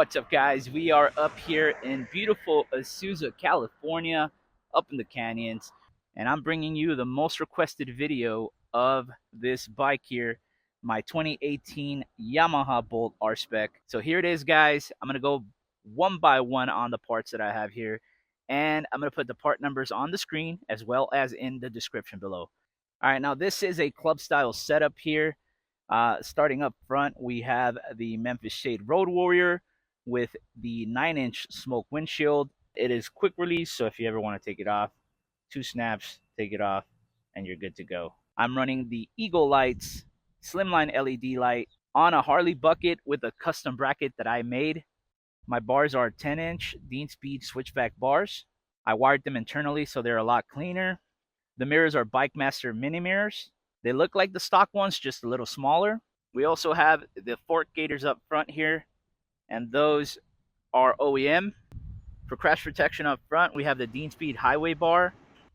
What's up, guys? We are up here in beautiful Azusa, California, up in the canyons, and I'm bringing you the most requested video of this bike here, my 2018 Yamaha Bolt R-Spec. So here it is, guys. I'm going to go one by one on the parts that I have here, and I'm going to put the part numbers on the screen as well as in the description below. All right, now this is a club style setup here. Starting up front, we have the Memphis Shade Road Warrior with the 9-inch smoke windshield. It is quick release, so if you ever want to take it off, 2 snaps, take it off, and you're good to go. I'm running the Eagle Lights Slimline LED light on a Harley bucket with a custom bracket that I made. My bars are 10-inch Dean Speed Switchback bars. I wired them internally, so they're a lot cleaner. The mirrors are BikeMasterMini Mirrors. They look like the stock ones, just a little smaller. We also have the fork gators up front here, and those are OEM. For crash protection up front, we have the Dean Speed Highway bar.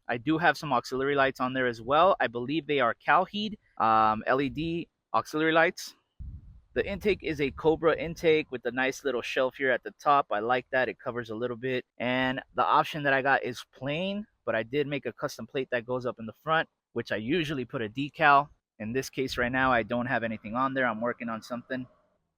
I do have some auxiliary lights on there as well. I believe they are Calheed LED auxiliary lights. The intake is a Cobra intake with a nice little shelf here at the top. I like that. It covers a little bit. And the option that I got is plain, but I did make a custom plate that goes up in the front, which I usually put a decal. In this case right now, I don't have anything on there. I'm working on something.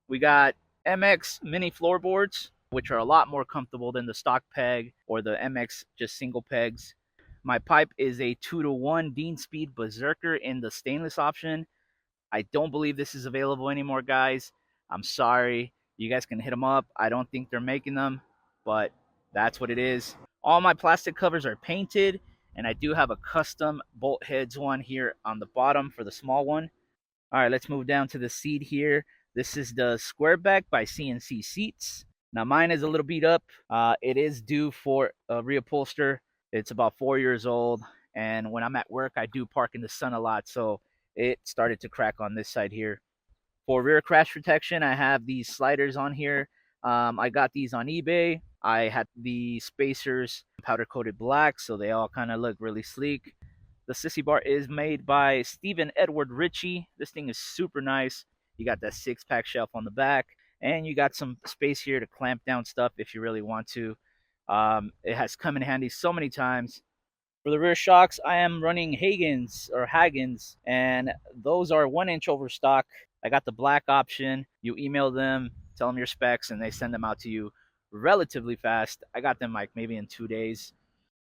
We got MX mini floorboards, which are a lot more comfortable than the stock peg or the MX just single pegs. My pipe is a 2-to-1 Dean Speed Berserker in the stainless option. I don't believe this is available anymore, guys. I'm sorry. You guys can hit them up. I don't think they're making them, but that's what it is. All my plastic covers are painted, and I do have a custom bolt heads one here on the bottom for the small one. All right, let's move down to the seat here. This is the Squareback by CNC Seats. Now, mine is a little beat up. It is due for a reupholster. It's about 4 years old, and when I'm at work, I do park in the sun a lot, so it started to crack on this side here. For rear crash protection, I have these sliders on here. I got these on eBay. I had the spacers powder coated black, so they all kind of look really sleek. The sissy bar is made by Stephen Edward Ritchie. This thing is super nice. You got that 6-pack shelf on the back, and you got some space here to clamp down stuff if you really want to. It has come in handy so many times. For the rear shocks, I am running Hagens, and those are 1-inch over stock. I got the black option. You email them, tell them your specs, and they send them out to you relatively fast. I got them like maybe in 2 days.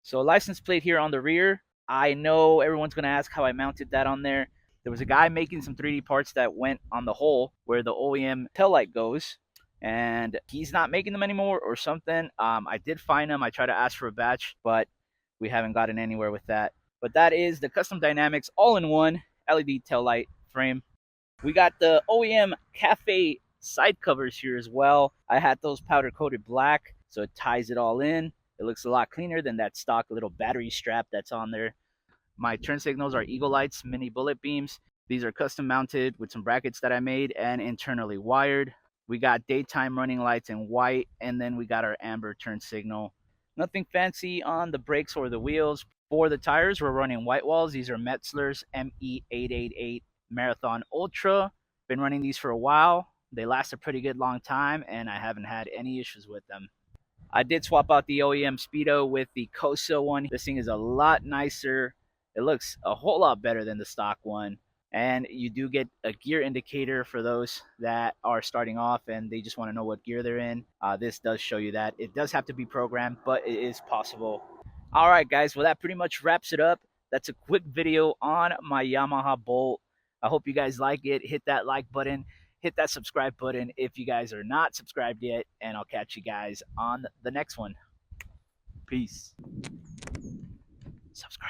So license plate here on the rear. I know everyone's going to ask how I mounted that on there. There was a guy making some 3D parts that went on the hole where the OEM taillight goes, and he's not making them anymore or something. I did find them. I tried to ask for a batch, but we haven't gotten anywhere with that. But that is the Custom Dynamics all-in-one LED taillight frame. We got the OEM Cafe side covers here as well. I had those powder coated black, so it ties it all in. It looks a lot cleaner than that stock little battery strap that's on there. My turn signals are Eagle Lights mini Bulletbeams. These are custom mounted with some brackets that I made and internally wired. We got daytime running lights in white, and then we got our amber turn signal. Nothing fancy on the brakes or the wheels. For the tires, we're running white walls. These are Metzler's ME888 Marathon Ultra. Been running these for a while. They last a pretty good long time, and I haven't had any issues with them. I did swap out the OEM Speedo with the Koso one. This thing is a lot nicer. It looks a whole lot better than the stock one. And you do get a gear indicator for those that are starting off and they just want to know what gear they're in. This does show you that. It does have to be programmed, but it is possible. All right, guys. Well, that pretty much wraps it up. That's a quick video on my Yamaha Bolt. I hope you guys like it. Hit that like button. Hit that subscribe button if you guys are not subscribed yet. And I'll catch you guys on the next one. Peace. Subscribe.